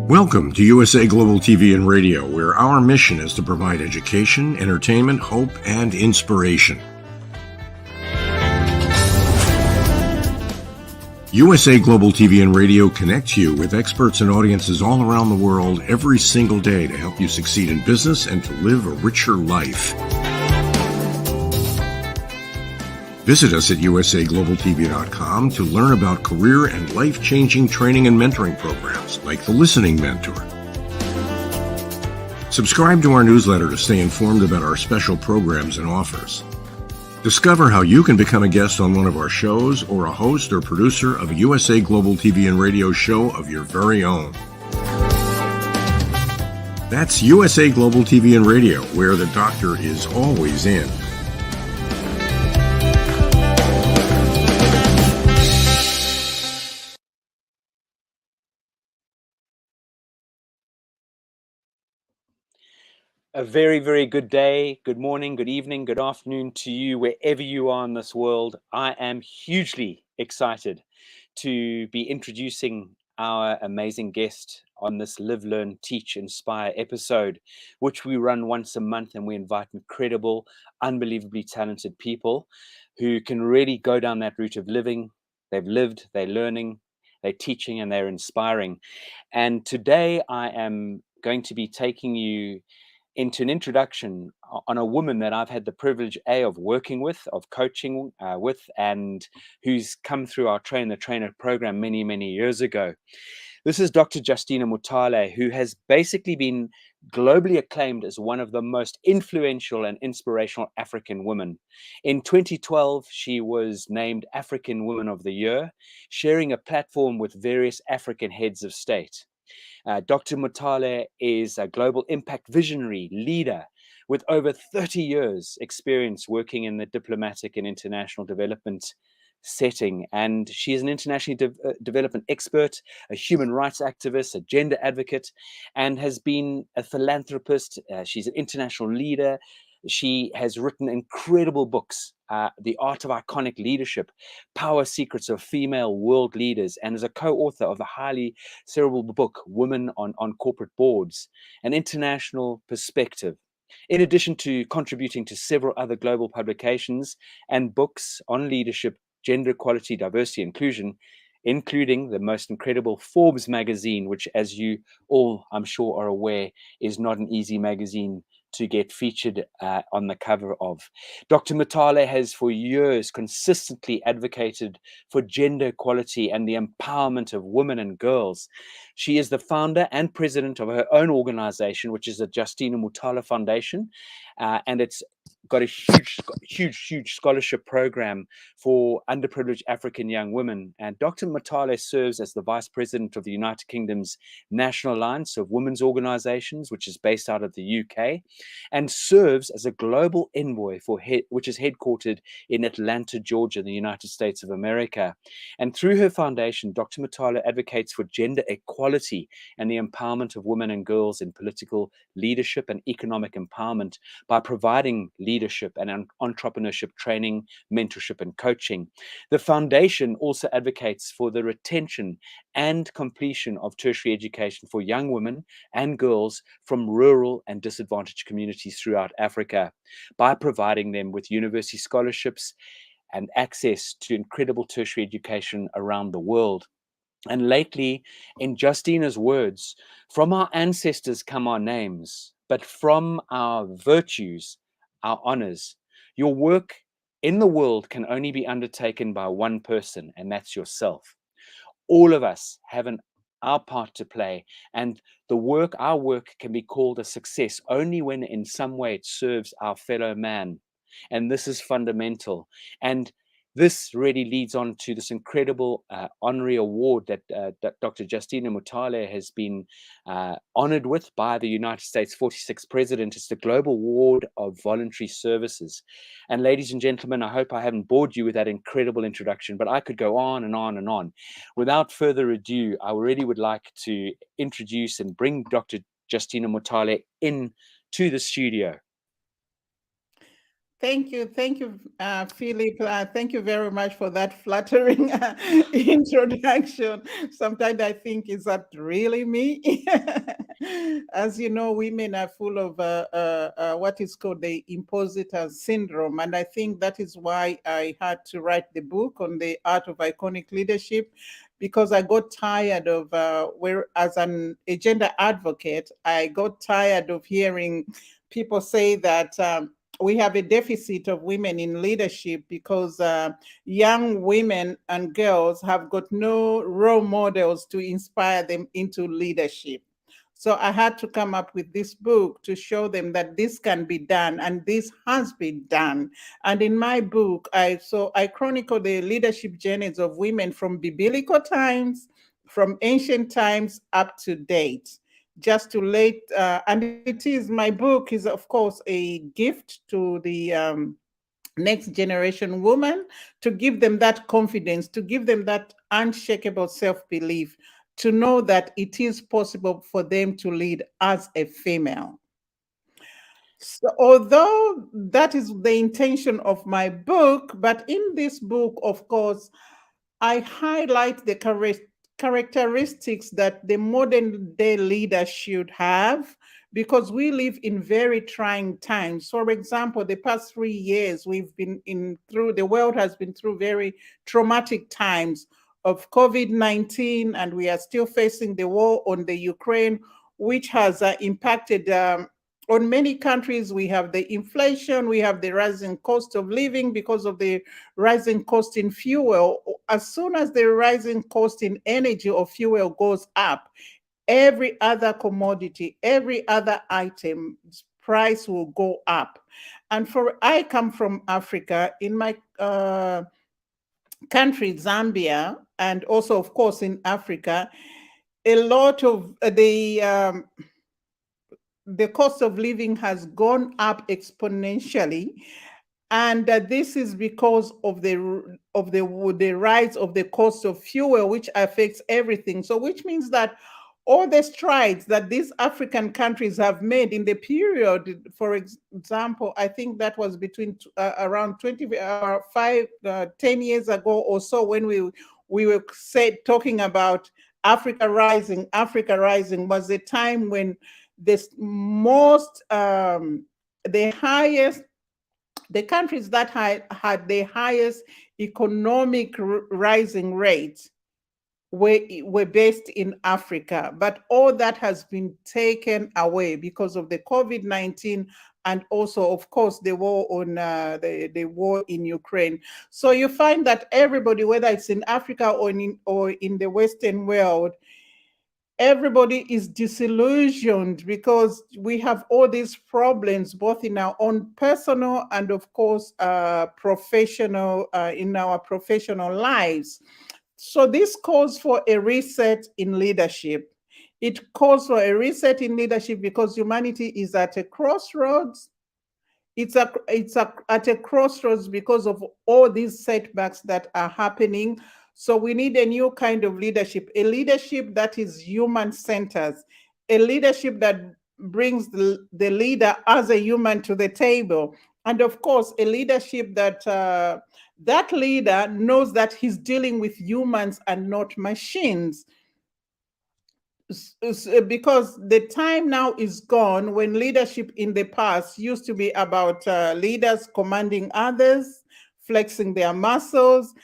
Welcome to USA Global TV and Radio, where our mission is to provide education, entertainment, hope, and inspiration. USA Global TV and Radio connects you with experts and audiences all around the world every single day to help you succeed in business and to live a richer life. Visit us at usaglobaltv.com to learn about career and life-changing training and mentoring programs like the Listening Mentor. Subscribe to our newsletter to stay informed about our special programs and offers. Discover how you can become a guest on one of our shows or a host or producer of a USA Global TV and Radio show of your very own. That's USA Global TV and Radio, where the doctor is always in. A very, very good day, good morning, good evening, good afternoon to you, wherever you are in this world. I am hugely excited to be introducing our amazing guest on this Live, Learn, Teach, Inspire episode, which we run once a month, and we invite incredible, unbelievably talented people who can really go down that route of living. They've lived, they're learning, they're teaching, and they're inspiring. And today I am going to be taking you into an introduction on a woman that I've had the privilege of working with, of coaching with, and who's come through our Train the Trainer program many, many years ago. This is Dr. Justina Mutale, who has basically been globally acclaimed as one of the most influential and inspirational African women. In 2012, she was named African Woman of the Year, sharing a platform with various African heads of state. Dr. Mutale is a global impact visionary leader with over 30 years experience working in the diplomatic and international development setting. And she is an internationally development expert, a human rights activist, a gender advocate, and has been a philanthropist. She's an international leader. She has written incredible books, The Art of Iconic Leadership, Power Secrets of Female World Leaders, and is a co-author of the highly cerebral book, Women on Corporate Boards, an international perspective. In addition to contributing to several other global publications and books on leadership, gender equality, diversity, inclusion, including the most incredible Forbes magazine, which, as you all, I'm sure, are aware, is not an easy magazine to get featured on the cover of. Dr. Mutale has for years consistently advocated for gender equality and the empowerment of women and girls. She is the founder and president of her own organization, which is the Justina Mutale Foundation, and it's got a huge scholarship program for underprivileged African young women. And Dr. Mutale serves as the vice president of the United Kingdom's National Alliance of Women's Organizations, which is based out of the UK, and serves as a global envoy which is headquartered in Atlanta, Georgia, the United States of America. And through her foundation, Dr. Mutale advocates for gender equality and the empowerment of women and girls in political leadership and economic empowerment by providing leadership and entrepreneurship training, mentorship, and coaching. The foundation also advocates for the retention and completion of tertiary education for young women and girls from rural and disadvantaged communities throughout Africa by providing them with university scholarships and access to incredible tertiary education around the world. And lately, in Justina's words, from our ancestors come our names, but from our virtues, our honors. Your work in the world can only be undertaken by one person, and that's yourself. All of us have our part to play, and our work can be called a success only when in some way it serves our fellow man. And this is fundamental. And this really leads on to this incredible honorary award that Dr. Justina Mutale has been honored with by the United States 46th President. It's the Global Award of Voluntary Services. And ladies and gentlemen, I hope I haven't bored you with that incredible introduction, but I could go on and on and on. Without further ado, I really would like to introduce and bring Dr. Justina Mutale in to the studio. Thank you, Philip. Thank you very much for that flattering introduction. Sometimes I think, is that really me? As you know, women are full of what is called the imposter syndrome, and I think that is why I had to write the book on the art of iconic leadership, because I got tired of where, as an agenda advocate, I got tired of hearing people say that. We have a deficit of women in leadership because young women and girls have got no role models to inspire them into leadership. So I had to come up with this book to show them that this can be done, and this has been done. And in my book, I chronicle the leadership journeys of women from biblical times, from ancient times up to date, just to late and it is, my book is of course a gift to the next generation woman, to give them that confidence, to give them that unshakable self-belief, to know that it is possible for them to lead as a female. So, although that is the intention of my book, but in this book, of course, I highlight the characteristics that the modern day leader should have, because we live in very trying times. For example, the past 3 years we've been in through the world has been through very traumatic times of COVID-19, and we are still facing the war on the Ukraine, which has impacted on many countries. We have the inflation, we have the rising cost of living because of the rising cost in fuel. As soon as the rising cost in energy or fuel goes up, every other commodity, every other item's price will go up. And for I come from Africa. In my country, Zambia, and also, of course, in Africa, a lot of the cost of living has gone up exponentially, and this is because of the rise of the cost of fuel, which affects everything. So which means that all the strides that these African countries have made in the period, for example, I think that was between around 10 years ago or so, when we were talking about Africa rising was the time when this most the highest the countries that had the highest economic rising rate were based in Africa. But all that has been taken away because of the COVID-19, and also, of course, the war on the war in Ukraine. So you find that everybody, whether it's in Africa or in the Western world, everybody is disillusioned because we have all these problems, both in our own personal and, of course, professional, in our professional lives. So this calls for a reset in leadership. It calls for a reset in leadership because humanity is at a crossroads. At a crossroads because of all these setbacks that are happening. So we need a new kind of leadership, a leadership that is human centered, a leadership that brings the leader as a human to the table, and of course a leadership that that leader knows that he's dealing with humans and not machines. Because the time now is gone when leadership in the past used to be about leaders commanding others, flexing their muscles,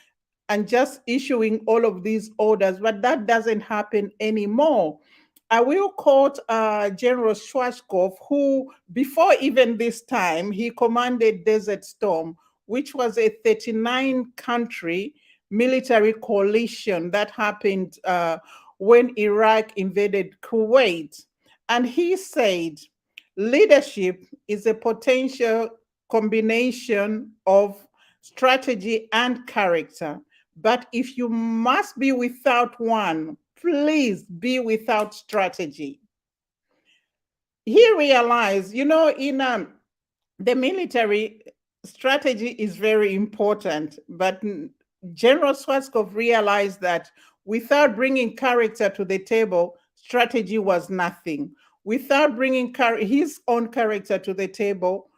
and just issuing all of these orders, but that doesn't happen anymore. I will quote General Schwarzkopf, who, before even this time, he commanded Desert Storm, which was a 39-country military coalition that happened when Iraq invaded Kuwait. And he said, leadership is a potential combination of strategy and character. But if you must be without one, please be without strategy. He realized, in the military, strategy is very important, but General Schwarzkopf realized that without bringing character to the table, strategy was nothing. Without bringing his own character to the table,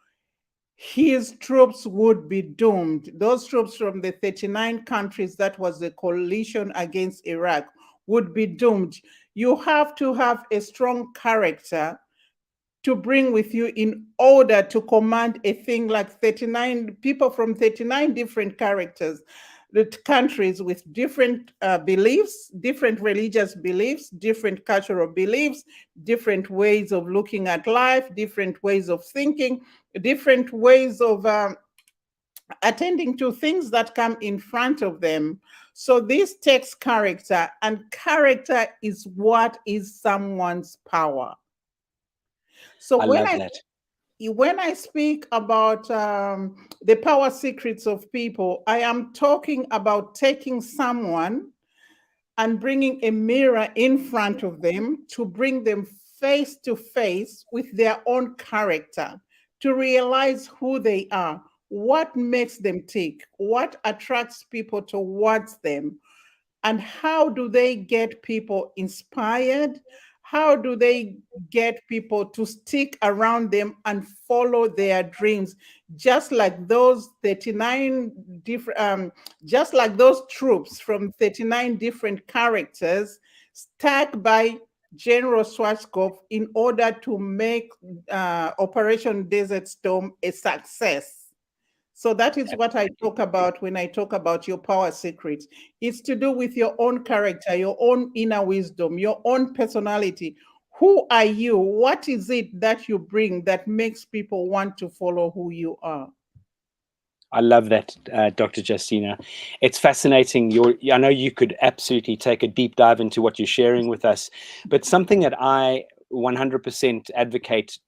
his troops would be doomed. Those troops from the 39 countries that was the coalition against Iraq would be doomed. You have to have a strong character to bring with you in order to command a thing like 39 people from 39 different characters, the countries with different beliefs, different religious beliefs, different cultural beliefs, different ways of looking at life, different ways of thinking, different ways of attending to things that come in front of them. So this takes character, and character is what is someone's power. So I love that. when I speak about the power secrets of people, I am talking about taking someone and bringing a mirror in front of them to bring them face to face with their own character, to realize who they are, what makes them tick, what attracts people towards them, and how do they get people inspired? How do they get people to stick around them and follow their dreams? Just like those 39 different, just like those troops from 39 different characters stuck by General Schwarzkopf in order to make Operation Desert Storm a success. So that is what I talk about when I talk about your power secrets. It's to do with your own character, your own inner wisdom, your own personality. Who are you? What is it that you bring that makes people want to follow who you are? I love that, Dr. Justina. It's fascinating. I know you could absolutely take a deep dive into what you're sharing with us, but something that I 100% advocate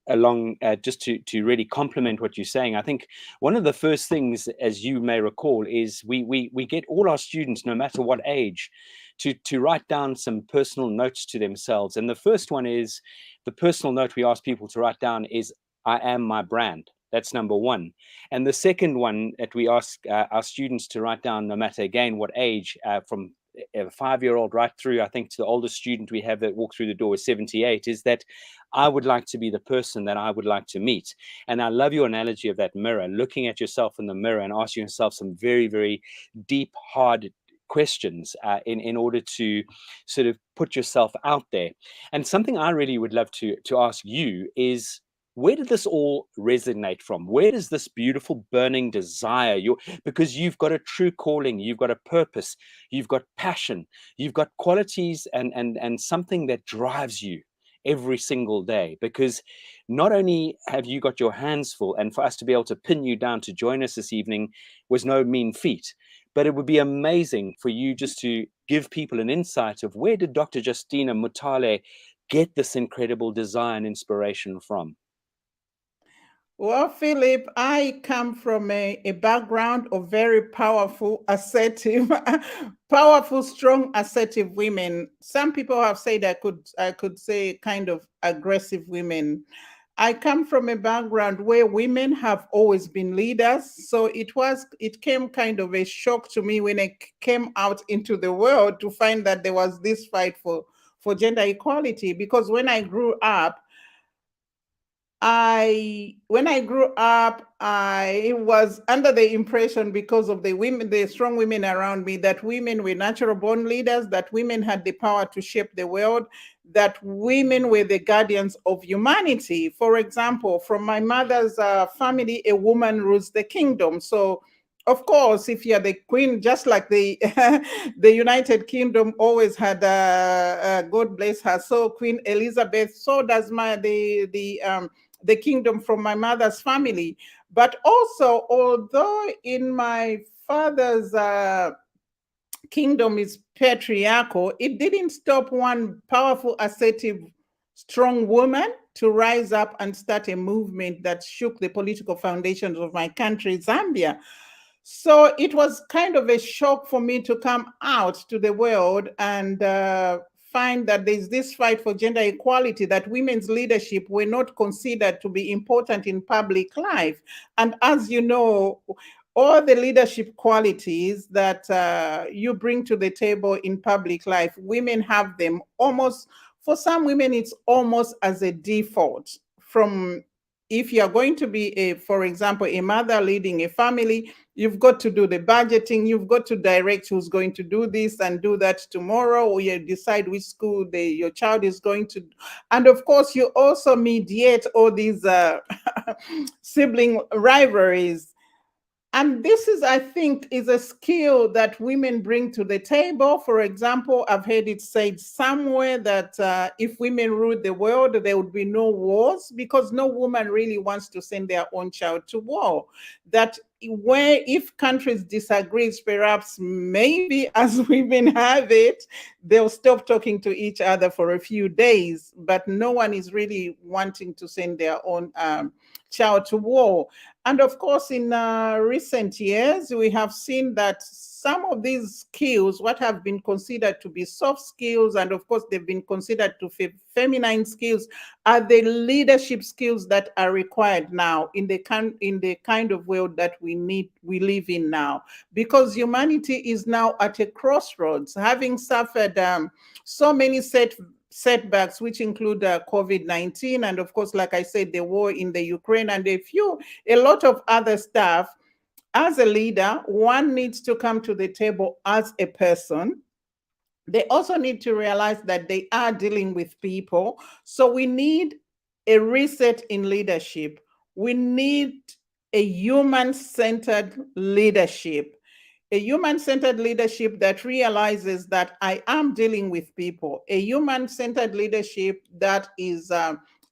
along, just to really complement what you're saying. I think one of the first things, as you may recall, is we get all our students, no matter what age, to write down some personal notes to themselves. And the first one is, the personal note we ask people to write down is, I am my brand. That's number one. And the second one that we ask our students to write down, no matter again what age, from a 5-year-old right through, I think, to the oldest student we have that walked through the door is 78, is that I would like to be the person that I would like to meet. And I love your analogy of that mirror, looking at yourself in the mirror and asking yourself some very, very deep, hard questions in order to sort of put yourself out there. And something I really would love to ask you is, where did this all resonate from? Where does this beautiful burning desire, because you've got a true calling, you've got a purpose, you've got passion, you've got qualities and something that drives you every single day? Because not only have you got your hands full, and for us to be able to pin you down to join us this evening was no mean feat, but it would be amazing for you just to give people an insight of, where did Dr. Justina Mutale get this incredible desire and inspiration from? Well, Philip, I come from a background of very powerful, assertive, powerful, strong, assertive women. Some people have said I could say kind of aggressive women. I come from a background where women have always been leaders. So it came kind of a shock to me when I came out into the world to find that there was this fight for gender equality. Because when I grew up, when I grew up, I was under the impression, because of the women, the strong women around me, that women were natural born leaders, that women had the power to shape the world, that women were the guardians of humanity. For example, from my mother's family, a woman rules the kingdom. So of course, if you're the queen, just like the the United Kingdom always had, God bless her, so Queen Elizabeth, so does the kingdom from my mother's family. But also, although in my father's kingdom is patriarchal, it didn't stop one powerful, assertive, strong woman to rise up and start a movement that shook the political foundations of my country, Zambia. So it was kind of a shock for me to come out to the world and find that there's this fight for gender equality, that women's leadership were not considered to be important in public life. And as you know, all the leadership qualities that you bring to the table in public life, women have them almost, for some women, it's almost as a default from if you're going to be for example, a mother leading a family, you've got to do the budgeting, you've got to direct who's going to do this and do that tomorrow, or you decide which school your child is going to. And of course, you also mediate all these sibling rivalries. And this is, I think, is a skill that women bring to the table. For example, I've heard it said somewhere that if women ruled the world, there would be no wars, because no woman really wants to send their own child to war. That where if countries disagree, perhaps maybe as women have it, they'll stop talking to each other for a few days, but no one is really wanting to send their own child to war. And of course, in recent years, we have seen that some of these skills, what have been considered to be soft skills, and of course, they've been considered to be feminine skills, are the leadership skills that are required now in the kind of world that we live in now. Because humanity is now at a crossroads, having suffered so many setbacks, which include COVID-19, and of course, like I said, the war in the Ukraine, and a lot of other stuff. As a leader, one needs to come to the table as a person. They also need to realize that they are dealing with people. So we need a reset in leadership. We need a human-centered leadership. A human-centered leadership that realizes that I am dealing with people. A human-centered leadership that is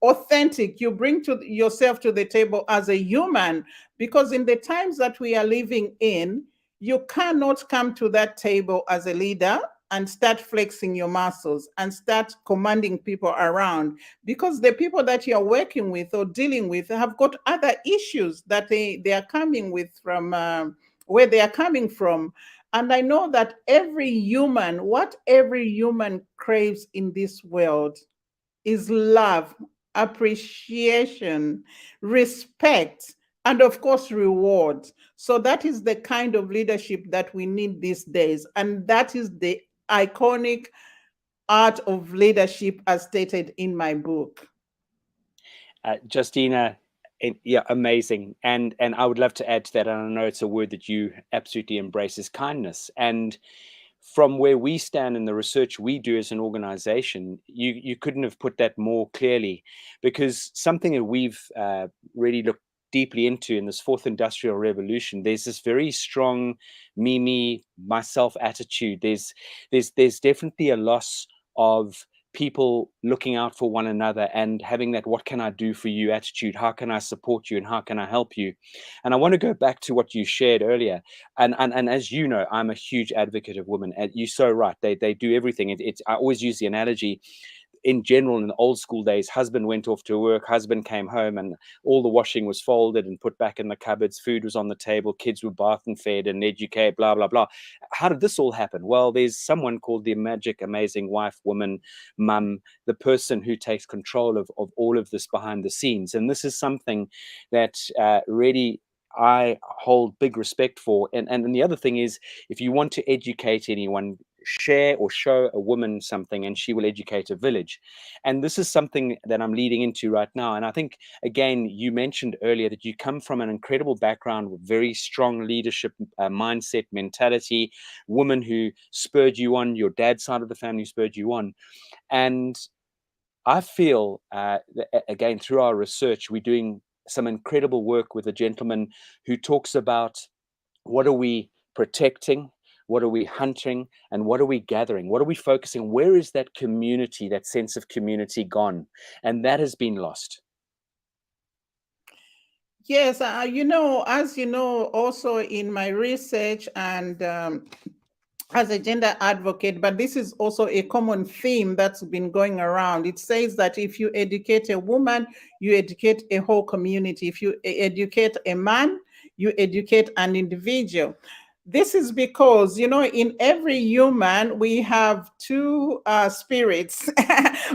authentic. You bring yourself to the table as a human, because in the times that we are living in, you cannot come to that table as a leader and start flexing your muscles and start commanding people around, because the people that you're working with or dealing with have got other issues that they are coming with from where they are coming from. And I know that what every human craves in this world is love, appreciation, respect, and of course, reward. So that is the kind of leadership that we need these days. And that is the iconic art of leadership as stated in my book. Justina, yeah, amazing. And I would love to add to that, and I know it's a word that you absolutely embrace, is kindness. And from where we stand in the research we do as an organization, you couldn't have put that more clearly, because something that we've really looked deeply into in this fourth industrial revolution, there's this very strong me, myself attitude. There's definitely a loss of people looking out for one another and having that what can I do for you attitude. How can I support you and how can I help you? And I want to go back to what you shared earlier. And as you know, I'm a huge advocate of women, and you're so right. They do everything. I always use the analogy, in general, in the old school days, husband went off to work, husband came home, and all the washing was folded and put back in the cupboards, food was on the table, kids were bathed and fed and educated, blah, blah, blah. How did this all happen? Well, there's someone called the magic, amazing wife, woman, mum, the person who takes control of all of this behind the scenes. And this is something that really I hold big respect for. And the other thing is, if you want to educate anyone, share or show a woman something and she will educate a village. And this is something that I'm leading into right now. And I think, again, you mentioned earlier that you come from an incredible background with very strong leadership mindset, mentality, woman who spurred you on, your dad's side of the family spurred you on. And I feel, again, through our research, we're doing some incredible work with a gentleman who talks about what are we protecting, what are we hunting, and what are we gathering? What are we focusing? Where is that community, that sense of community gone? And that has been lost. Yes, as you know, also in my research and as a gender advocate, but this is also a common theme that's been going around. It says that if you educate a woman, you educate a whole community. If you educate a man, you educate an individual. This is because, in every human, we have two spirits.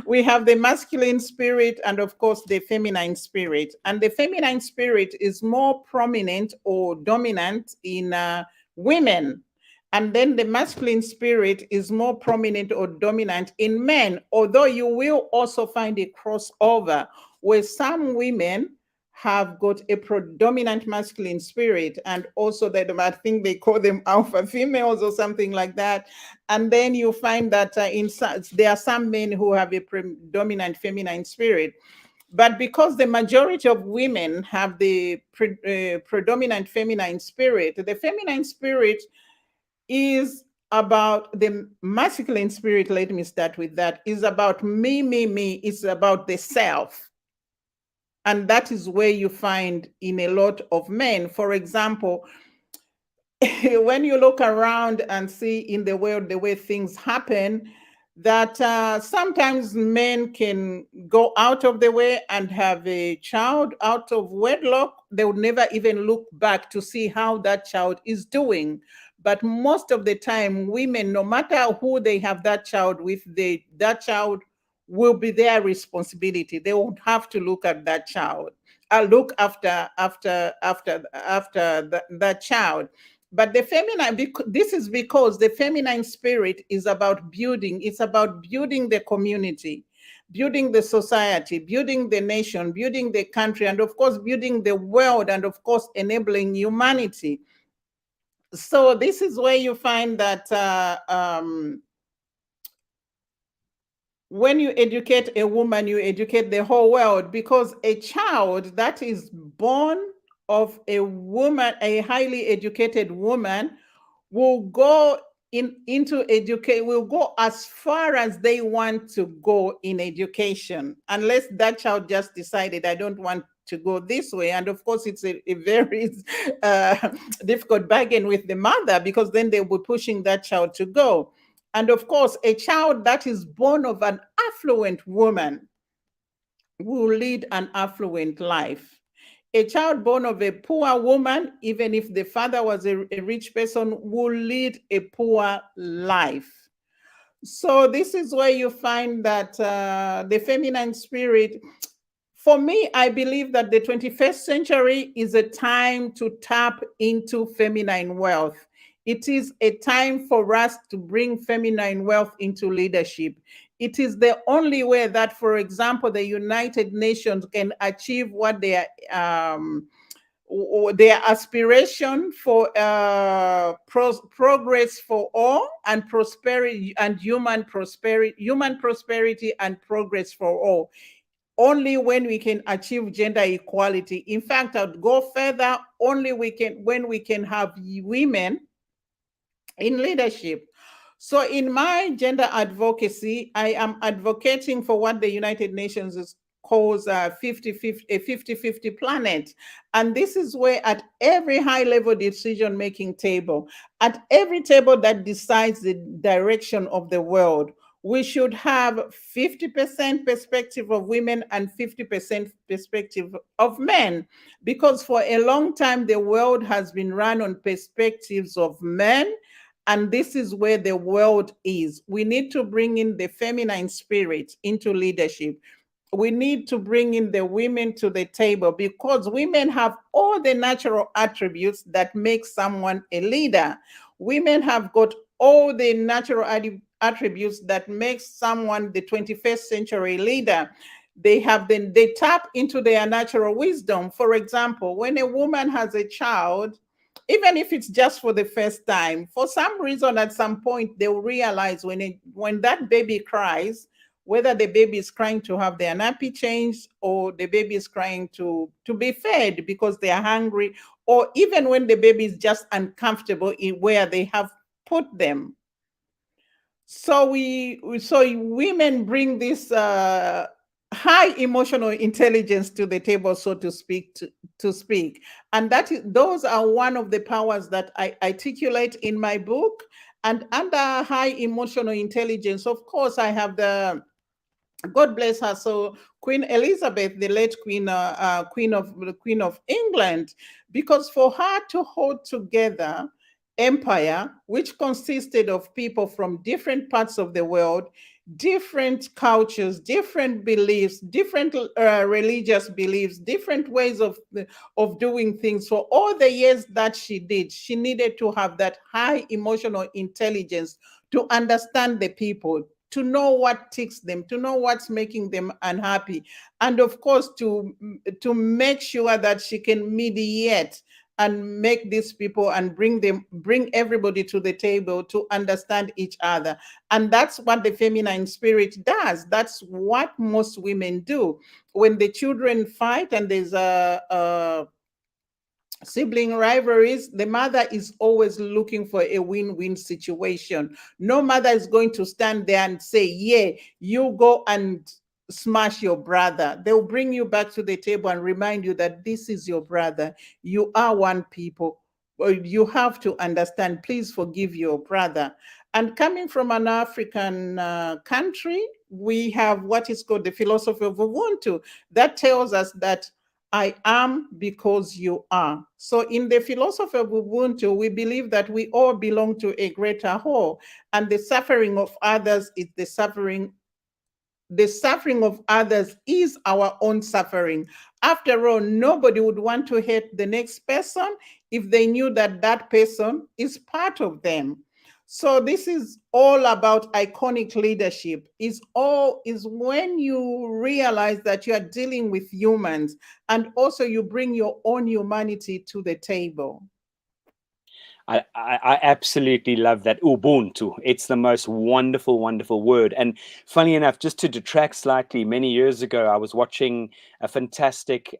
We have the masculine spirit and, of course, the feminine spirit. And the feminine spirit is more prominent or dominant in women. And then the masculine spirit is more prominent or dominant in men, although you will also find a crossover where some women have got a predominant masculine spirit, and also that I think they call them alpha females or something like that. And then you find that there are some men who have a predominant feminine spirit. But because the majority of women have the predominant feminine spirit, the feminine spirit is about the masculine spirit. Let me start with that. Is about me, me, me. It's about the self. And that is where you find in a lot of men. For example, when you look around and see in the world the way things happen, that sometimes men can go out of the way and have a child out of wedlock. They would never even look back to see how that child is doing. But most of the time, women, no matter who they have that child with, that child will be their responsibility. They won't have to look at that child. Look after that child. But the feminine, this is because the feminine spirit is about building. It's about building the community, building the society, building the nation, building the country, and of course, building the world, and of course, enabling humanity. So this is where you find that when you educate a woman, you educate the whole world, because a child that is born of a woman, a highly educated woman, will go into educate, will go as far as they want to go in education, unless that child just decided, I don't want to go this way. And of course, it's a very difficult bargain with the mother, because then they will be pushing that child to go. And of course, a child that is born of an affluent woman will lead an affluent life. A child born of a poor woman, even if the father was a rich person, will lead a poor life. So this is where you find that the feminine spirit, for me, I believe that the 21st century is a time to tap into feminine wealth. It is a time for us to bring feminine wealth into leadership. It is the only way that, for example, the United Nations can achieve what their aspiration for progress for all, and prosperity, and human prosperity and progress for all, only when we can achieve gender equality. In fact, I'd go further, only when we can have women in leadership. So in my gender advocacy, I am advocating for what the United Nations calls a 50-50 planet. And this is where at every high level decision making table, at every table that decides the direction of the world, we should have 50% perspective of women and 50% perspective of men. Because for a long time, the world has been run on perspectives of men. And this is where the world is. We need to bring in the feminine spirit into leadership. We need to bring in the women to the table, because women have all the natural attributes that make someone a leader. Women have got all the natural attributes that make someone the 21st century leader. They tap into their natural wisdom. For example, when a woman has a child, even if it's just for the first time, for some reason, at some point, they will realize when that baby cries, whether the baby is crying to have their nappy changed, or the baby is crying to be fed because they are hungry, or even when the baby is just uncomfortable in where they have put them. So women bring this high emotional intelligence to the table, so to speak. And those are one of the powers that I articulate in my book. And under high emotional intelligence, of course, I have God bless her. So Queen Elizabeth, the late Queen of England, because for her to hold together empire, which consisted of people from different parts of the world, different cultures, different beliefs, different religious beliefs, different ways of doing things. For all the years that she did, she needed to have that high emotional intelligence to understand the people, to know what ticks them, to know what's making them unhappy, and of course to make sure that she can mediate and make these people and bring everybody to the table to understand each other. And that's what the feminine spirit does. That's what most women do. When the children fight and there's a sibling rivalries, the mother is always looking for a win-win situation. No mother is going to stand there and say, yeah, you go and smash your brother. They'll bring you back to the table and remind you that this is your brother. You are one people. You have to understand, please forgive your brother. And coming from an African country, we have what is called the philosophy of Ubuntu that tells us that I am because you are. So in the philosophy of Ubuntu, we believe that we all belong to a greater whole, and the suffering of others is the suffering of others is our own suffering. After all, nobody would want to hate the next person if they knew that that person is part of them. So this is all about iconic leadership. Is when you realize that you are dealing with humans and also you bring your own humanity to the table. I absolutely love that Ubuntu. It's the most wonderful, wonderful word. And funny enough, just to detract slightly, many years ago, I was watching a fantastic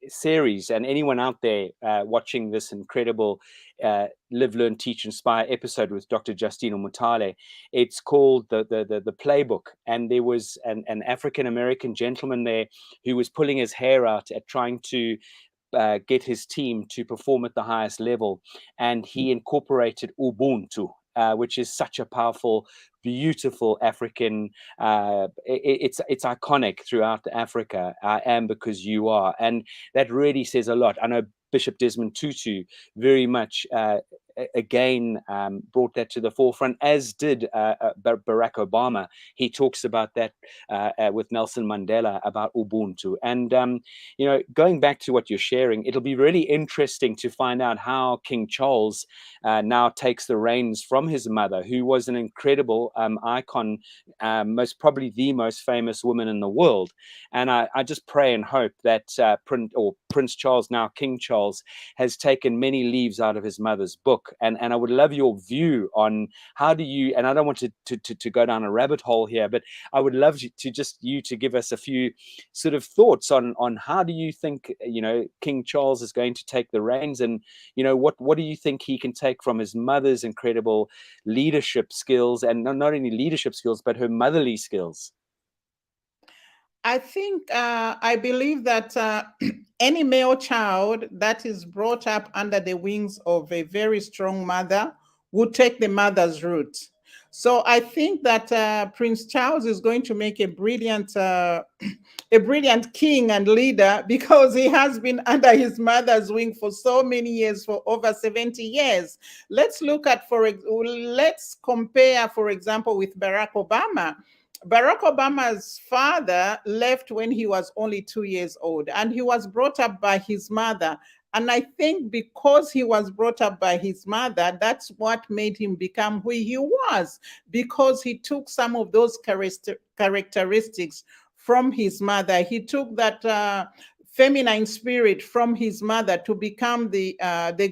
series, and anyone out there watching this incredible Live, Learn, Teach, Inspire episode with Dr. Justina Mutale, it's called the Playbook. And there was an African American gentleman there who was pulling his hair out at trying to get his team to perform at the highest level, and he incorporated Ubuntu, which is such a powerful, beautiful African. It's iconic throughout Africa. I am because you are, and that really says a lot. I know Bishop Desmond Tutu very much again brought that to the forefront, as did Barack Obama. He talks about that with Nelson Mandela about Ubuntu. And going back to what you're sharing, it'll be really interesting to find out how King Charles now takes the reins from his mother, who was an incredible icon, most probably the most famous woman in the world. And I just pray and hope that Prince Charles, now King Charles, has taken many leaves out of his mother's book. And I would love your view on how do you, and I don't want to go down a rabbit hole here, but I would love you to give us a few sort of thoughts on how do you think, King Charles is going to take the reins, and, what do you think he can take from his mother's incredible leadership skills, and not only leadership skills, but her motherly skills? I believe that any male child that is brought up under the wings of a very strong mother would take the mother's route. So I think that Prince Charles is going to make a brilliant king and leader, because he has been under his mother's wing for so many years, for over 70 years. Let's compare, for example, with Barack Obama. Barack Obama's father left when he was only 2 years old, and he was brought up by his mother. And I think because he was brought up by his mother, that's what made him become who he was, because he took some of those characteristics from his mother. He took that feminine spirit from his mother to become the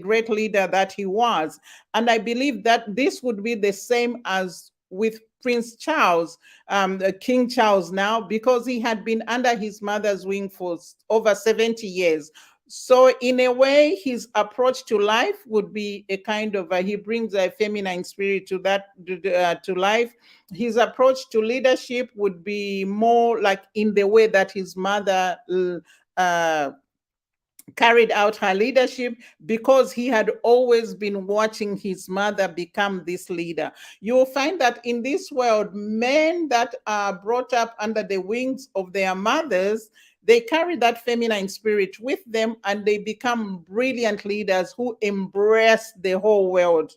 great leader that he was. And I believe that this would be the same as with Prince Charles, King Charles now, because he had been under his mother's wing for over 70 years. So in a way, his approach to life would be a kind of, he brings a feminine spirit to to life. His approach to leadership would be more like in the way that his mother carried out her leadership, because he had always been watching his mother become this leader. You will find that in this world, men that are brought up under the wings of their mothers, they carry that feminine spirit with them, and they become brilliant leaders who embrace the whole world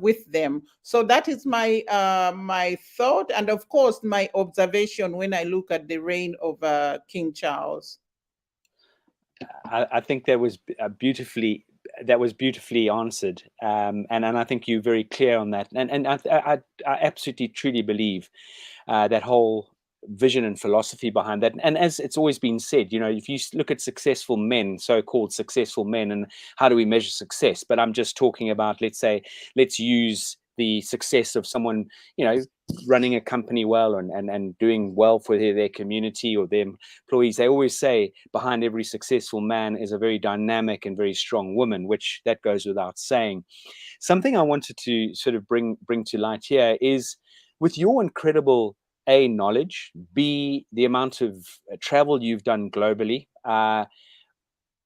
with them. So that is my my thought, and of course my observation when I look at the reign of King Charles. I think that was beautifully that was beautifully answered, and I think you're very clear on that, and I absolutely truly believe that whole vision and philosophy behind that. And as it's always been said, if you look at successful men, so-called successful men, and how do we measure success? But I'm just talking about, let's use the success of someone, running a company well, and doing well for their community or their employees. They always say behind every successful man is a very dynamic and very strong woman, which that goes without saying. Something I wanted to sort of bring to light here is, with your incredible knowledge, B, the amount of travel you've done globally,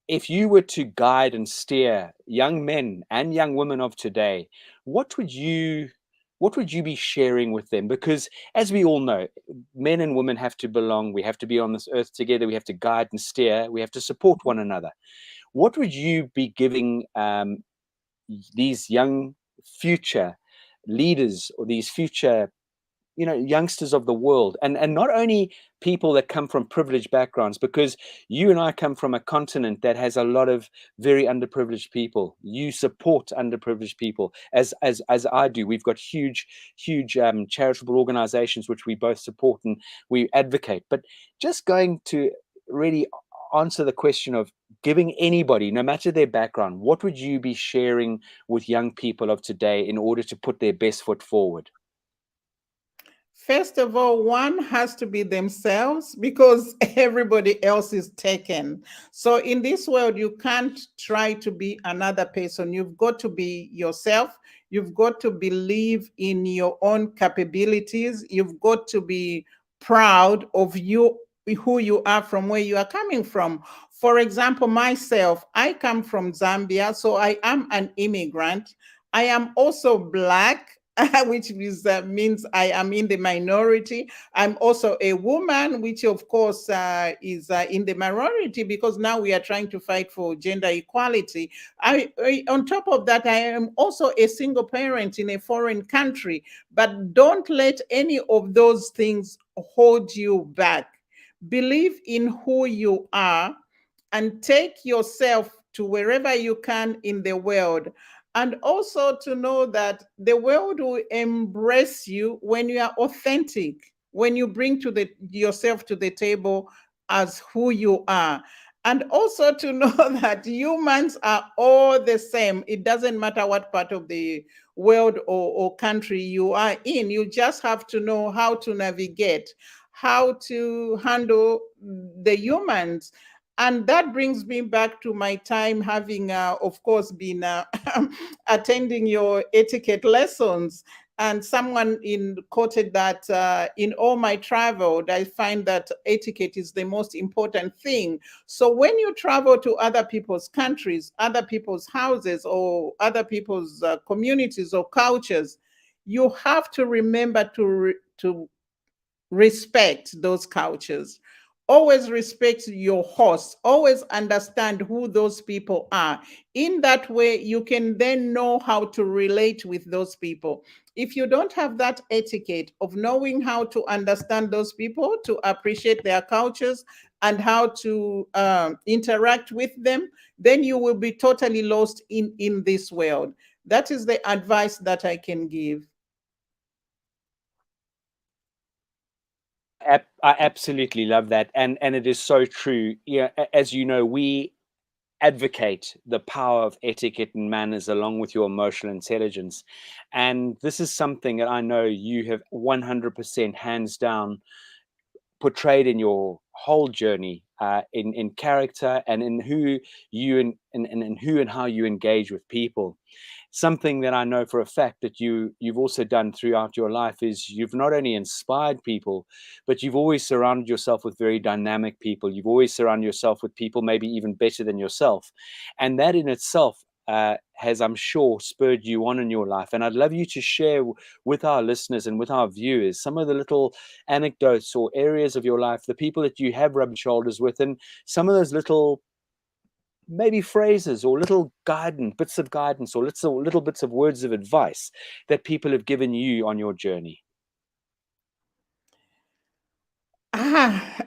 if you were to guide and steer young men and young women of today, what would you be sharing with them? Because as we all know, men and women have to belong. We have to be on this earth together. We have to guide and steer. We have to support one another. What would you be giving these young future leaders, or these future youngsters of the world, and not only people that come from privileged backgrounds, because you and I come from a continent that has a lot of very underprivileged people. You support underprivileged people, as I do. We've got huge charitable organizations which we both support and we advocate. But just going to really answer the question of giving anybody, no matter their background, what would you be sharing with young people of today in order to put their best foot forward? First of all, one has to be themselves, because everybody else is taken. So in this world, you can't try to be another person. You've got to be yourself. You've got to believe in your own capabilities. You've got to be proud of who you are, from where you are coming from. For example, myself, I come from Zambia, so I am an immigrant. I am also Black, which means I am in the minority. I'm also a woman, which of course is in the minority, because now we are trying to fight for gender equality. On top of that, I am also a single parent in a foreign country. But don't let any of those things hold you back. Believe in who you are and take yourself to wherever you can in the world. And also to know that the world will embrace you when you are authentic, when you bring yourself to the table as who you are. And also to know that humans are all the same. It doesn't matter what part of the world or country you are in. You just have to know how to navigate, how to handle the humans. And that brings me back to my time having, of course, been attending your etiquette lessons. And someone quoted that in all my travel, I find that etiquette is the most important thing. So when you travel to other people's countries, other people's houses, or other people's communities or cultures, you have to remember to respect those cultures. Always respect your host. Always understand who those people are. In that way, you can then know how to relate with those people. If you don't have that etiquette of knowing how to understand those people, to appreciate their cultures, and how to interact with them, then you will be totally lost in this world. That is the advice that I can give. I absolutely love that, and it is so true. Yeah, as you know, we advocate the power of etiquette and manners along with your emotional intelligence, and this is something that I know you have 100% hands down portrayed in your whole journey, in character and in who you and who and how you engage with people. Something that I know for a fact that you've also done throughout your life is you've not only inspired people, but you've always surrounded yourself with very dynamic people. You've always surrounded yourself with people maybe even better than yourself. And that in itself has, I'm sure, spurred you on in your life. And I'd love you to share with our listeners and with our viewers some of the little anecdotes or areas of your life, the people that you have rubbed shoulders with, and some of those little maybe phrases or little bits of guidance, or little bits of words of advice that people have given you on your journey. I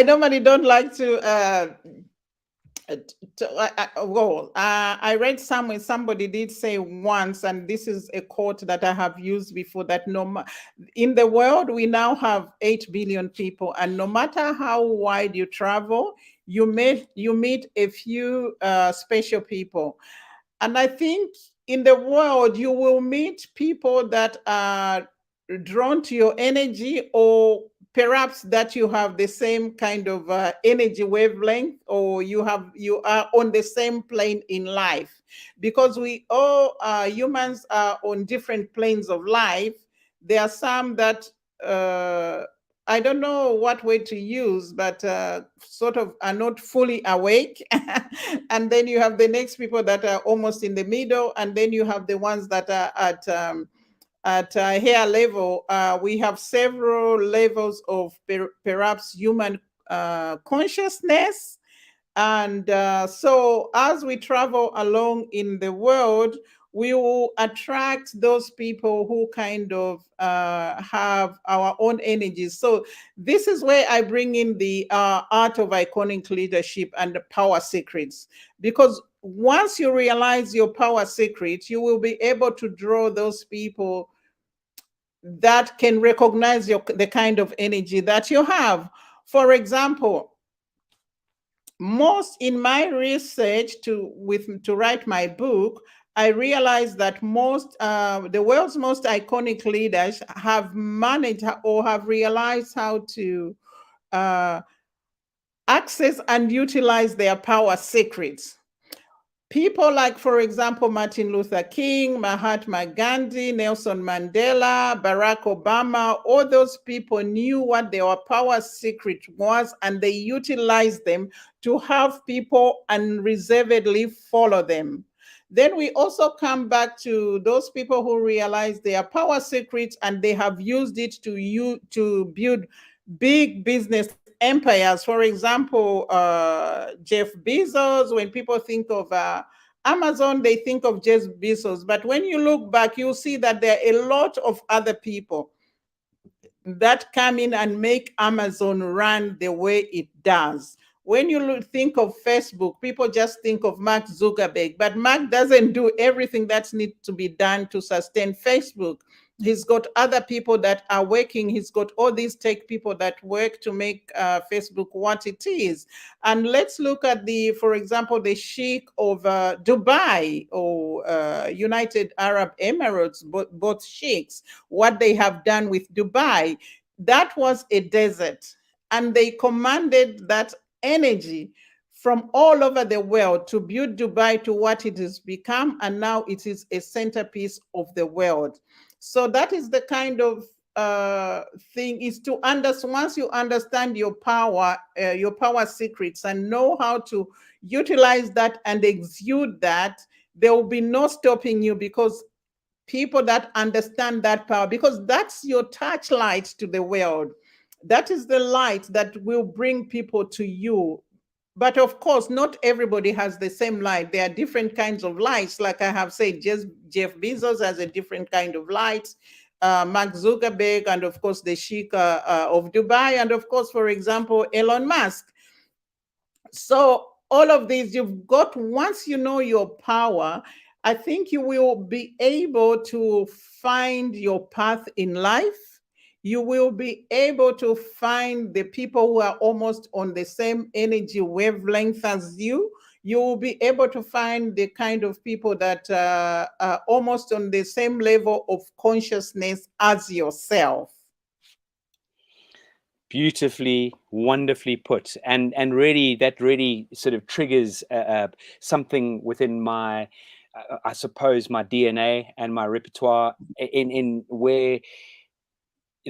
normally don't like to I read somewhere somebody did say once, and this is a quote that I have used before, that in the world we now have 8 billion people, and no matter how wide you travel, you meet a few special people. And I think in the world you will meet people that are drawn to your energy, or perhaps that you have the same kind of energy wavelength, or you are on the same plane in life, because we all humans are on different planes of life. There are some that I don't know what way to use, but sort of are not fully awake. And then you have the next people that are almost in the middle, and then you have the ones that are at higher level. We have several levels of perhaps human consciousness. And so as we travel along in the world, we will attract those people who kind of have our own energies. So this is where I bring in the art of iconic leadership and the power secrets. Because once you realize your power secrets, you will be able to draw those people that can recognize the kind of energy that you have. For example, most in my research to write my book, I realized that most the world's most iconic leaders have managed or have realized how to access and utilize their power secrets. People like, for example, Martin Luther King, Mahatma Gandhi, Nelson Mandela, Barack Obama, all those people knew what their power secret was, and they utilized them to have people unreservedly follow them. Then we also come back to those people who realize their power secrets, and they have used it to build big business empires. For example, Jeff Bezos. When people think of Amazon, they think of Jeff Bezos. But when you look back, you'll see that there are a lot of other people that come in and make Amazon run the way it does. When you think of Facebook, people just think of Mark Zuckerberg, but Mark doesn't do everything that needs to be done to sustain Facebook. He's got other people that are working. He's got all these tech people that work to make Facebook what it is. And let's look at for example, the Sheikh of Dubai, or United Arab Emirates, both sheikhs, what they have done with Dubai. That was a desert, and they commanded that energy from all over the world to build Dubai to what it has become, and now it is a centerpiece of the world. So that is the kind of thing, is to understand. Once you understand your power secrets, and know how to utilize that and exude that, there will be no stopping you, because people that understand that power, because that's your touch light to the world. That is the light that will bring people to you. But of course, not everybody has the same light. There are different kinds of lights. Like I have said, Jeff Bezos has a different kind of light. Mark Zuckerberg, and of course the Sheikh of Dubai, and of course, for example, Elon Musk. So all of these you've got. Once you know your power, I think you will be able to find your path in life. You will be able to find the people who are almost on the same energy wavelength as you. You will be able to find the kind of people that are almost on the same level of consciousness as yourself. Beautifully, wonderfully put, and really that really sort of triggers something within my, I suppose, my DNA and my repertoire, in where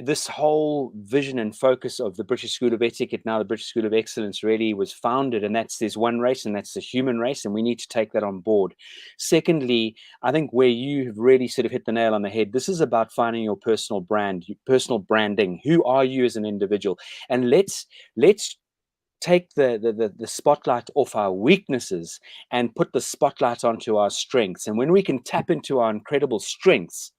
this whole vision and focus of the British School of Etiquette, now the British School of Excellence, really was founded. And there's one race, and that's the human race, and we need to take that on board. Secondly, I think where you have really sort of hit the nail on the head, this is about finding your personal brand, personal branding. Who are you as an individual? And let's take the spotlight off our weaknesses and put the spotlight onto our strengths. And when we can tap into our incredible strengths,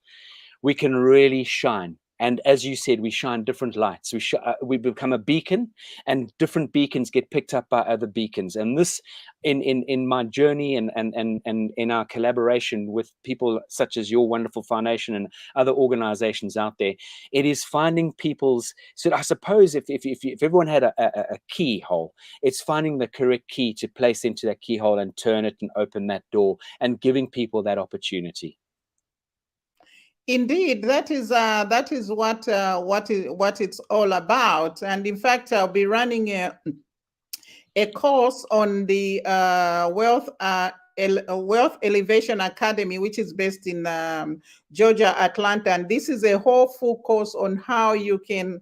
we can really shine. And as you said, we shine different lights. We become a beacon, and different beacons get picked up by other beacons. And this, in my journey and in our collaboration with people such as your wonderful foundation and other organizations out there, it is finding people's. So I suppose if everyone had a keyhole, it's finding the correct key to place into that keyhole and turn it and open that door and giving people that opportunity. Indeed, that is what it's all about. And in fact, I'll be running a course on the Wealth Elevation Academy, which is based in Georgia, Atlanta. And this is a whole full course on how you can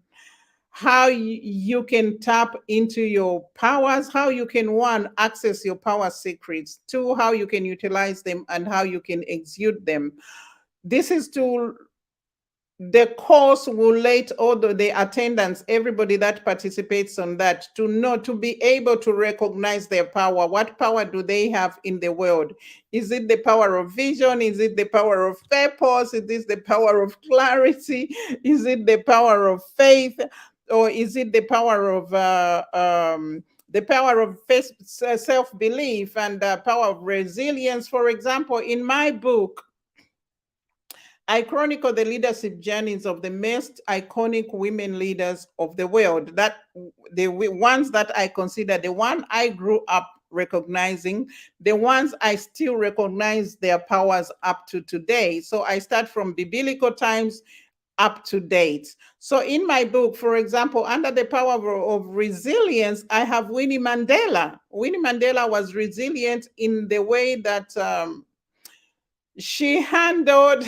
tap into your powers, how you can, one, access your power secrets, two, how you can utilize them, and how you can exude them. This is the course will let all the attendants, everybody that participates on that, to be able to recognize their power. What power do they have in the world? Is it the power of vision? Is it the power of purpose? Is this the power of clarity? Is it the power of faith? Or is it the power of self-belief and the power of resilience? For example, in my book, I chronicle the leadership journeys of the most iconic women leaders of the world, that the ones that I consider, the one I grew up recognizing, the ones I still recognize their powers up to today. So I start from biblical times up to date. So in my book, for example, under the power of resilience, I have Winnie Mandela. Winnie Mandela was resilient in the way that she handled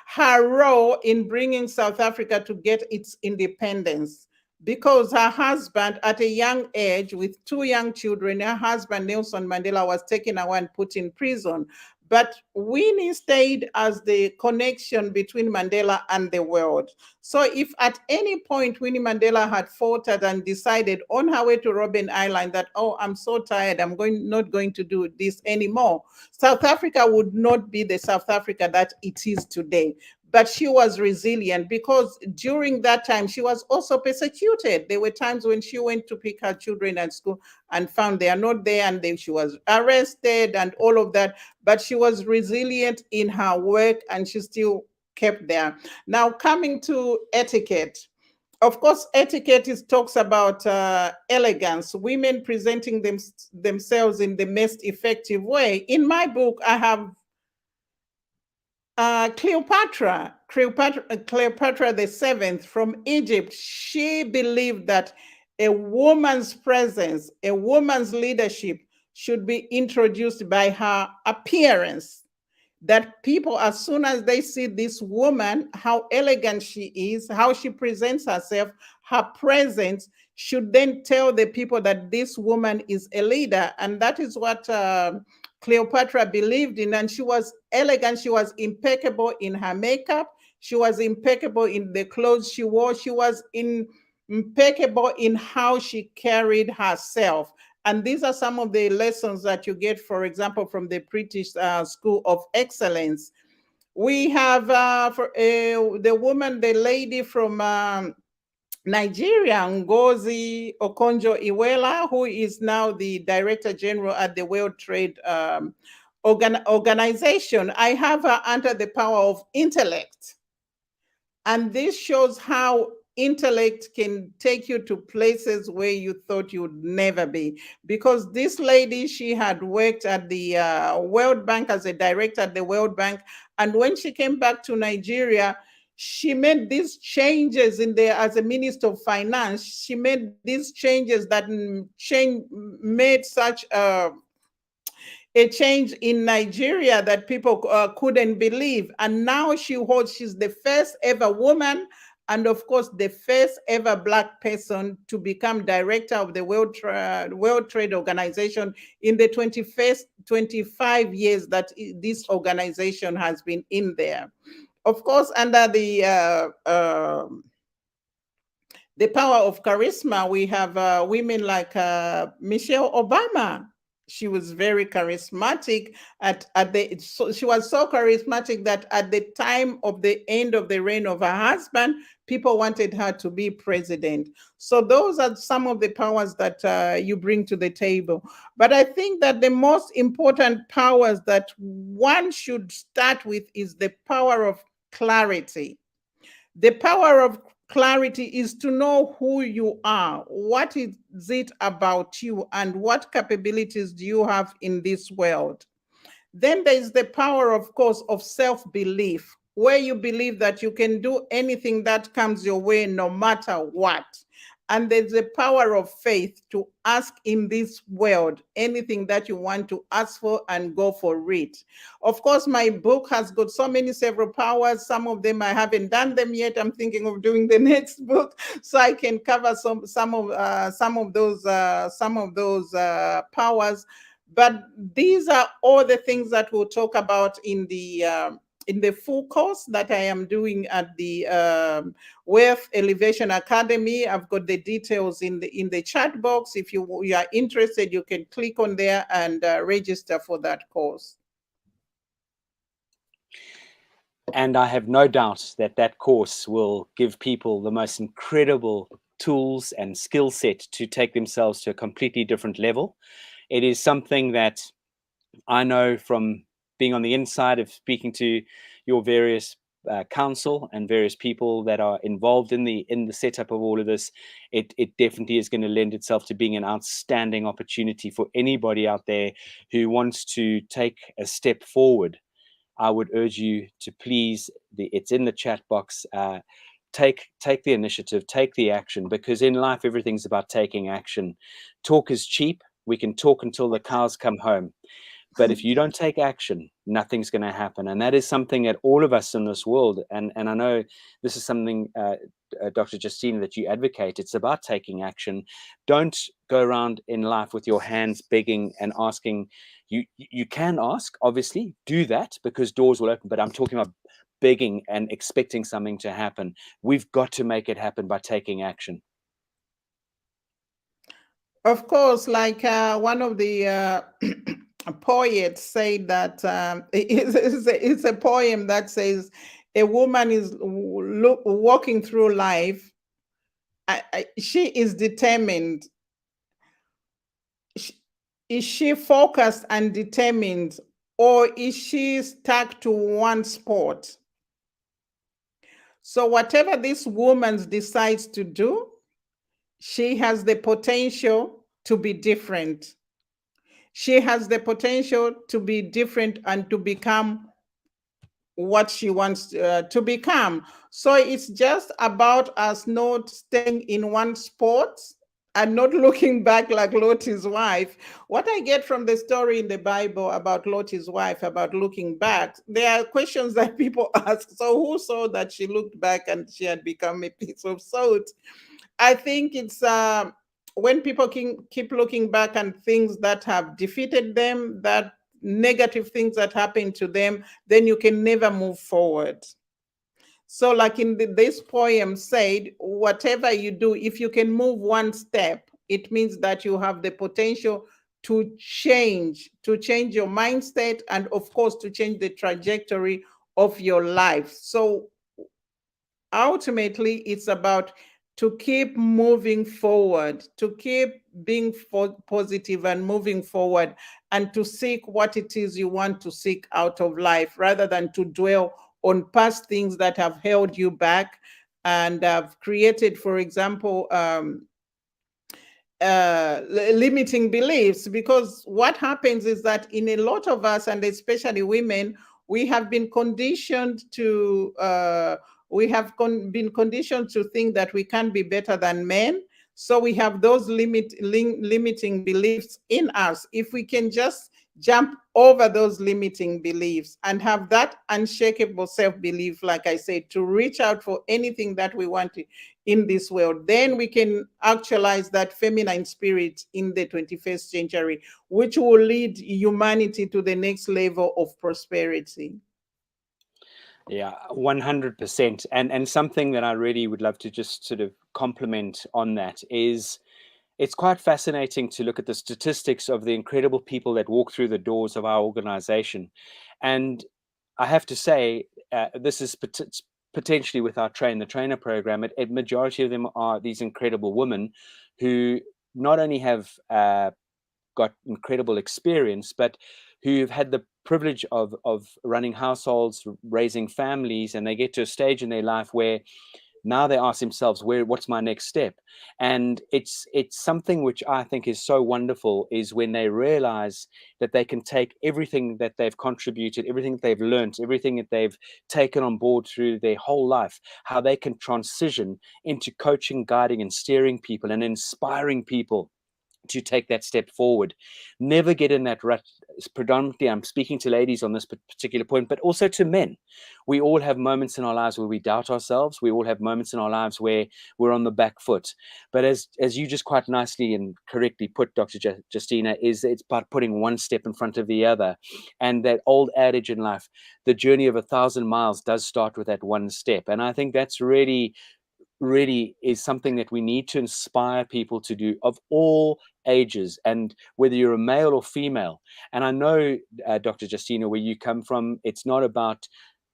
her role in bringing South Africa to get its independence, because her husband, at a young age, with two young children, her husband, Nelson Mandela, was taken away and put in prison. But Winnie stayed as the connection between Mandela and the world. So if at any point Winnie Mandela had faltered and decided on her way to Robben Island that, oh, I'm so tired, I'm not going to do this anymore, South Africa would not be the South Africa that it is today. But she was resilient, because during that time, she was also persecuted. There were times when she went to pick her children at school and found they are not there, and then she was arrested and all of that. But she was resilient in her work, and she still kept there. Now, coming to etiquette. Of course, etiquette talks about elegance, women presenting themselves in the most effective way. In my book, I have Cleopatra the Seventh from Egypt. She believed that a woman's presence, a woman's leadership should be introduced by her appearance. That people, as soon as they see this woman, how elegant she is, how she presents herself, her presence should then tell the people that this woman is a leader. And that is what Cleopatra believed in. And she was elegant. She was impeccable in her makeup. She was impeccable in the clothes she wore. She was impeccable in how she carried herself. And these are some of the lessons that you get, for example, from the British School of Excellence. We have the lady from Nigeria, Ngozi Okonjo-Iweala, who is now the Director General at the World Trade Organization. I have her under the power of intellect. And this shows how intellect can take you to places where you thought you would never be. Because this lady, she had worked at the World Bank as a director at the World Bank. And when she came back to Nigeria, she made these changes as a Minister of Finance. She made these changes that made such a change in Nigeria that people couldn't believe. And now she's the first ever woman, and of course, the first ever Black person to become director of the World Trade Organization in the 25 years that this organization has been in there. Of course, under the power of charisma, we have women like Michelle Obama. She was very charismatic so she was so charismatic that at the time of the end of the reign of her husband, people wanted her to be president. So those are some of the powers that you bring to the table. But I think that the most important powers that one should start with is the power of clarity. The power of clarity is to know who you are, what is it about you, and what capabilities do you have in this world. Then there is the power, of course, of self-belief, where you believe that you can do anything that comes your way, no matter what. And there's the power of faith to ask in this world anything that you want to ask for and go for it. Of course, my book has got so many several powers. Some of them I haven't done them yet. I'm thinking of doing the next book so I can cover some of those powers. But these are all the things that we'll talk about in the full course that I am doing at the Wealth Elevation Academy. I've got the details in the chat box. If you are interested, you can click on there and register for that course. And I have no doubt that that course will give people the most incredible tools and skill set to take themselves to a completely different level. It is something that I know from being on the inside of speaking to your various council and various people that are involved in the setup of all of this. It definitely is going to lend itself to being an outstanding opportunity for anybody out there who wants to take a step forward. I would urge you to please, it's in the chat box, take the initiative, take the action, because in life, everything's about taking action. Talk is cheap. We can talk until the cows come home. But if you don't take action, nothing's going to happen. And that is something that all of us in this world, and I know this is something, Dr. Justina, that you advocate. It's about taking action. Don't go around in life with your hands begging and asking. You can ask, obviously, do that because doors will open. But I'm talking about begging and expecting something to happen. We've got to make it happen by taking action. Of course, like one of the poets said that it's a poem that says a woman is walking through life. She is determined. Is she focused and determined, or is she stuck to one spot? So whatever this woman decides to do, she has the potential to be different. She has the potential to be different and to become what she wants to become. So it's just about us not staying in one spot and not looking back like Lot's wife. What I get from the story in the Bible about Lot's wife, about looking back, there are questions that people ask. So who saw that she looked back and she had become a piece of salt? I think it's when people keep looking back and things that have defeated them, that negative things that happen to them, then you can never move forward. So like in this poem said, whatever you do, if you can move one step, it means that you have the potential to change your mindset, and of course to change the trajectory of your life. So ultimately it's about to keep moving forward, to keep being positive and moving forward, and to seek what it is you want to seek out of life, rather than to dwell on past things that have held you back and have created, for example, limiting beliefs. Because what happens is that in a lot of us, and especially women, we have been conditioned to been conditioned to think that we can be better than men. So we have those limiting beliefs in us. If we can just jump over those limiting beliefs and have that unshakable self-belief, like I said, to reach out for anything that we want in this world, then we can actualize that feminine spirit in the 21st century, which will lead humanity to the next level of prosperity. Yeah, 100%. And something that I really would love to just sort of compliment on that is it's quite fascinating to look at the statistics of the incredible people that walk through the doors of our organization. And I have to say, this is potentially with our Train the Trainer program, a majority of them are these incredible women who not only have got incredible experience, but who've had the privilege of running households, raising families, and they get to a stage in their life where now they ask themselves, what's my next step? And it's something which I think is so wonderful, is when they realize that they can take everything that they've contributed, everything that they've learned, everything that they've taken on board through their whole life, how they can transition into coaching, guiding, and steering people and inspiring people to take that step forward. Never get in that rut. Predominantly, I'm speaking to ladies on this particular point, but also to men. We all have moments in our lives where we doubt ourselves. We all have moments in our lives where we're on the back foot. But as you just quite nicely and correctly put, Dr. Justina, it's about putting one step in front of the other. And that old adage in life, the journey of 1,000 miles does start with that one step. And I think that's really is something that we need to inspire people to do, of all ages, and whether you're a male or female. And I know, Dr. Justina, where you come from, it's not about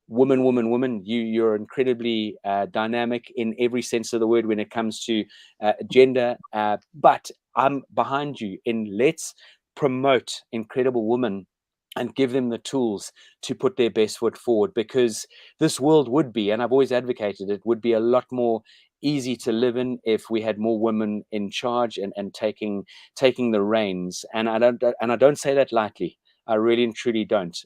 woman. You're incredibly dynamic in every sense of the word when it comes to gender, but I'm behind you in let's promote incredible women and give them the tools to put their best foot forward, because this world would be, and I've always advocated it, would be a lot more easy to live in if we had more women in charge and taking the reins. And I don't say that lightly. I really and truly don't.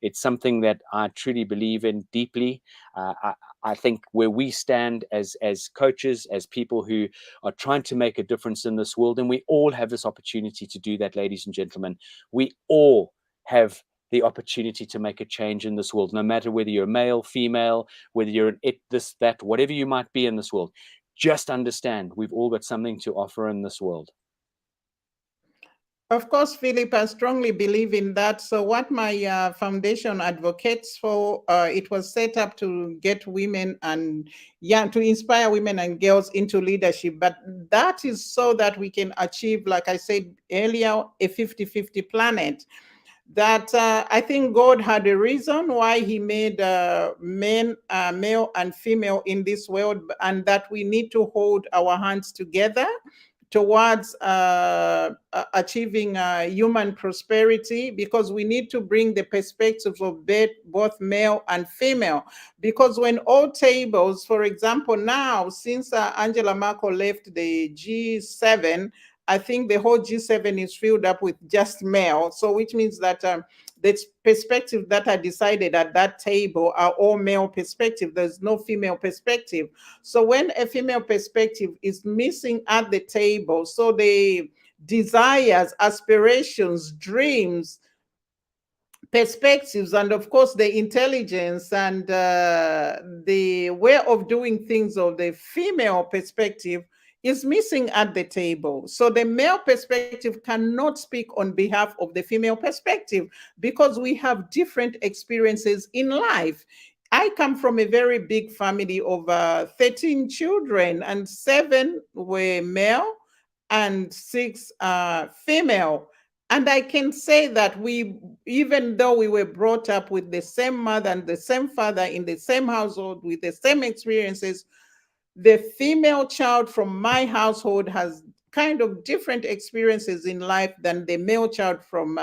It's something that I truly believe in deeply. I think where we stand as coaches, as people who are trying to make a difference in this world, and we all have this opportunity to do that, ladies and gentlemen. We all have the opportunity to make a change in this world, no matter whether you're male, female, whether you're an it, this, that, whatever you might be in this world. Just understand we've all got something to offer in this world. Of course, Philip, I strongly believe in that. So what my foundation advocates for, it was set up to get women and to inspire women and girls into leadership. But that is so that we can achieve, like I said earlier, a 50-50 planet. That I think God had a reason why he made men, male and female in this world, and that we need to hold our hands together towards achieving human prosperity, because we need to bring the perspectives of both male and female. Because when all tables, for example, now, since Angela Merkel left the G7, I think the whole G7 is filled up with just male. So which means that the perspective that are decided at that table are all male perspective. There's no female perspective. So when a female perspective is missing at the table, so the desires, aspirations, dreams, perspectives, and of course the intelligence and the way of doing things of the female perspective is missing at the table. So the male perspective cannot speak on behalf of the female perspective, because we have different experiences in life. I come from a very big family of 13 children, and 7 were male and 6 female. And I can say that even though we were brought up with the same mother and the same father in the same household with the same experiences, the female child from my household has kind of different experiences in life than the male child from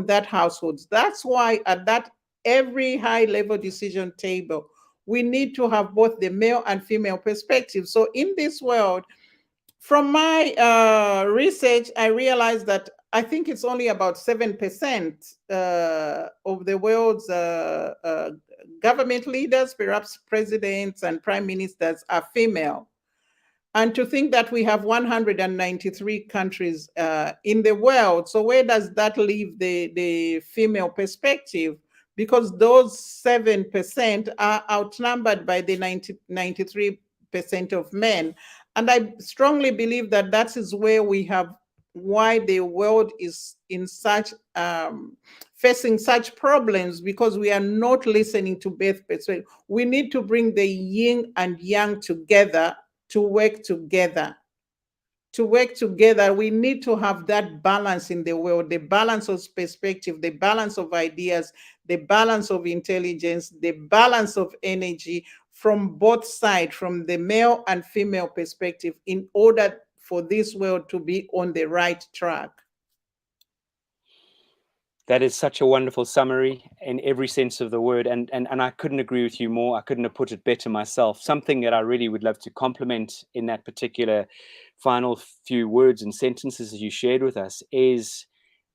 that household. That's why at that every high level decision table, we need to have both the male and female perspective. So in this world, from my research, I realized that I think it's only about 7% of the world's government leaders, perhaps presidents and prime ministers, are female. And to think that we have 193 countries in the world. So where does that leave the female perspective? Because those 7% are outnumbered by the 93% of men. And I strongly believe that that is where we have why the world is in such facing such problems, because we are not listening to both perspectives. We need to bring the yin and yang together to work together. to work together, we need to have that balance in the world, the balance of perspective, the balance of ideas, the balance of intelligence, the balance of energy from both sides, from the male and female perspective, in order for this world to be on the right track. That is such a wonderful summary in every sense of the word. And I couldn't agree with you more. I couldn't have put it better myself. Something that I really would love to compliment in that particular final few words and sentences that you shared with us is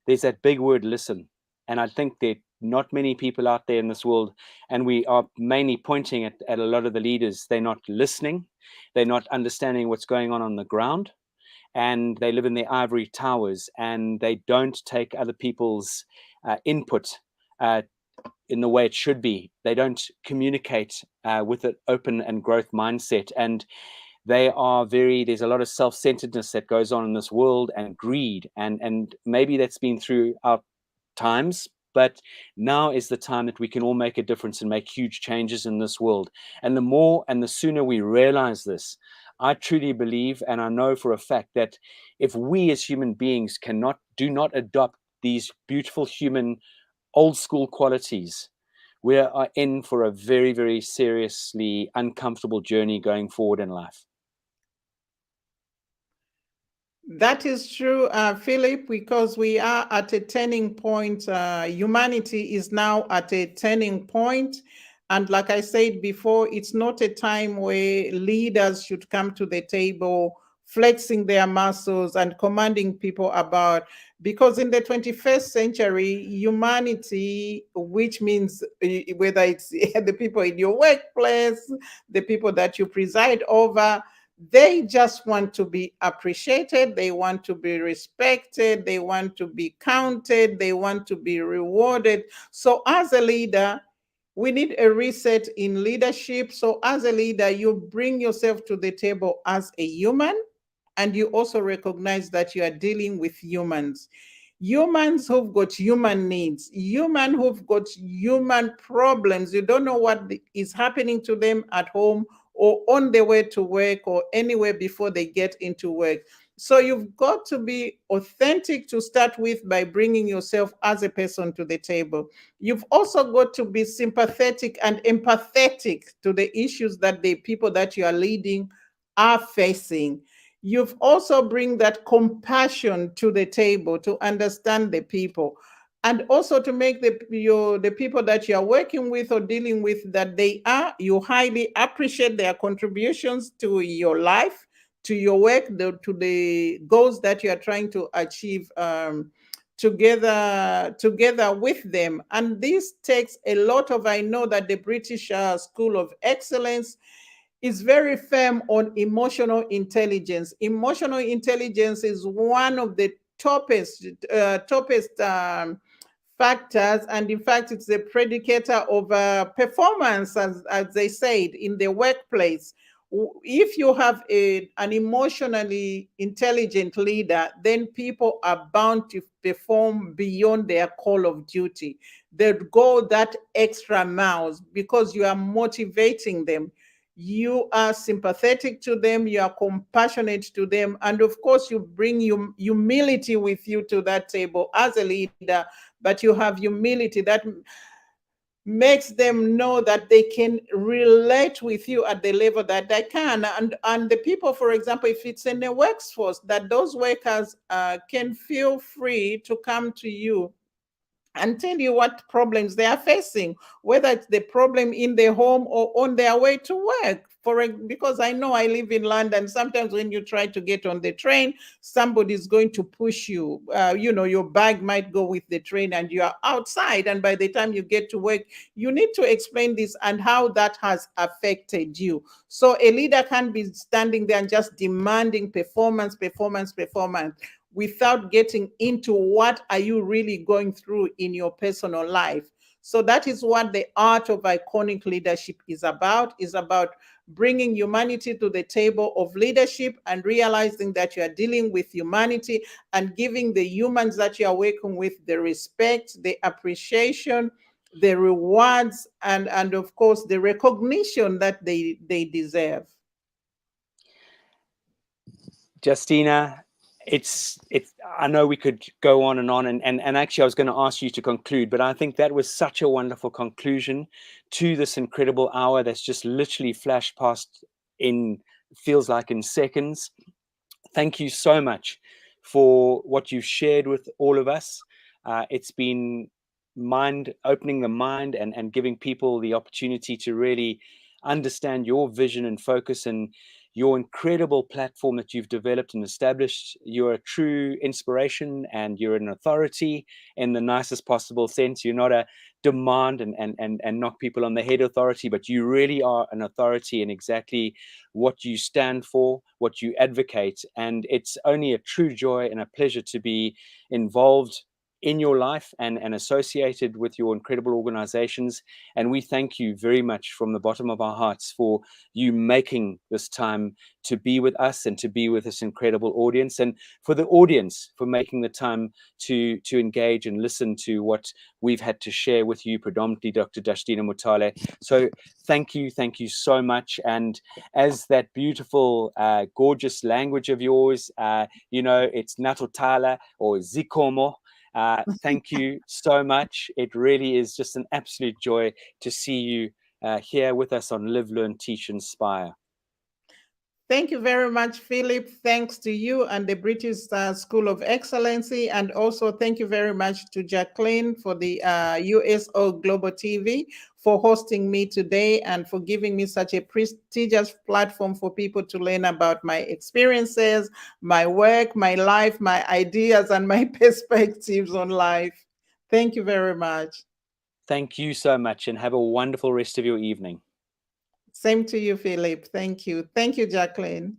there's that big word, listen. And I think there are not many people out there in this world, and we are mainly pointing at a lot of the leaders. They're not listening. They're not understanding what's going on the ground. And they live in their ivory towers, and they don't take other people's input in the way it should be. They don't communicate with an open and growth mindset. And there's a lot of self-centeredness that goes on in this world, and greed. And maybe that's been throughout times, but now is the time that we can all make a difference and make huge changes in this world. And the more and the sooner we realize this, I truly believe, and I know for a fact, that if we as human beings do not adopt these beautiful human old school qualities, we are in for a very, very seriously uncomfortable journey going forward in life. That is true, Philip, because we are at a turning point. Humanity is now at a turning point. And like I said before, it's not a time where leaders should come to the table flexing their muscles and commanding people about, because in the 21st century, humanity, which means whether it's the people in your workplace, the people that you preside over, they just want to be appreciated. They want to be respected. They want to be counted. They want to be rewarded. So as a leader, we need a reset in leadership. So as a leader, you bring yourself to the table as a human, and you also recognize that you are dealing with humans. Humans who've got human needs, human who've got human problems. You don't know what is happening to them at home or on their way to work or anywhere before they get into work. So you've got to be authentic to start with by bringing yourself as a person to the table. You've also got to be sympathetic and empathetic to the issues that the people that you are leading are facing. You've also bring that compassion to the table to understand the people, and also to make the people that you are working with or dealing with, that you highly appreciate their contributions to your life, to your work, to the goals that you are trying to achieve together with them. And this takes a lot of, I know that the British School of Excellence is very firm on emotional intelligence. Emotional intelligence is one of the toughest factors, and in fact, it's the predicator of performance, as they said, in the workplace. If you have an emotionally intelligent leader, then people are bound to perform beyond their call of duty. They'll go that extra miles because you are motivating them. You are sympathetic to them, you are compassionate to them, and of course you bring humility with you to that table as a leader, but you have humility that makes them know that they can relate with you at the level that they can. And the people, for example, if it's in the workforce, that those workers can feel free to come to you and tell you what problems they are facing, whether it's the problem in their home or on their way to work. Because I know I live in London, sometimes when you try to get on the train, somebody's going to push you. Your bag might go with the train and you are outside. And by the time you get to work, you need to explain this and how that has affected you. So a leader can't be standing there and just demanding performance, performance, performance, without getting into what are you really going through in your personal life. So that is what the art of iconic leadership is about bringing humanity to the table of leadership and realizing that you are dealing with humanity and giving the humans that you are working with the respect, the appreciation, the rewards, and of course the recognition that they deserve. Justina, I know we could go on and actually I was going to ask you to conclude, but I think that was such a wonderful conclusion to this incredible hour that's just literally flashed past feels like in seconds. Thank you so much for what you've shared with all of us. It's been opening the mind and giving people the opportunity to really understand your vision and focus and your incredible platform that you've developed and established. You're a true inspiration and you're an authority in the nicest possible sense. You're not a demand and knock people on the head authority, but you really are an authority in exactly what you stand for, what you advocate. And it's only a true joy and a pleasure to be involved in your life and associated with your incredible organizations. And we thank you very much from the bottom of our hearts for you making this time to be with us and to be with this incredible audience, and for the audience for making the time to engage and listen to what we've had to share with you, predominantly Dr. Justina Mutale. So thank you so much. And as that beautiful, gorgeous language of yours, it's Natotala or Zikomo. Thank you so much. It really is just an absolute joy to see you here with us on Live, Learn, Teach, Inspire. Thank you very much, Philip. Thanks to you and the British School of Excellency. And also thank you very much to Jacqueline for the USO Global TV for hosting me today and for giving me such a prestigious platform for people to learn about my experiences, my work, my life, my ideas, and my perspectives on life. Thank you very much. Thank you so much, and have a wonderful rest of your evening. Same to you, Philip. Thank you. Thank you, Jacqueline.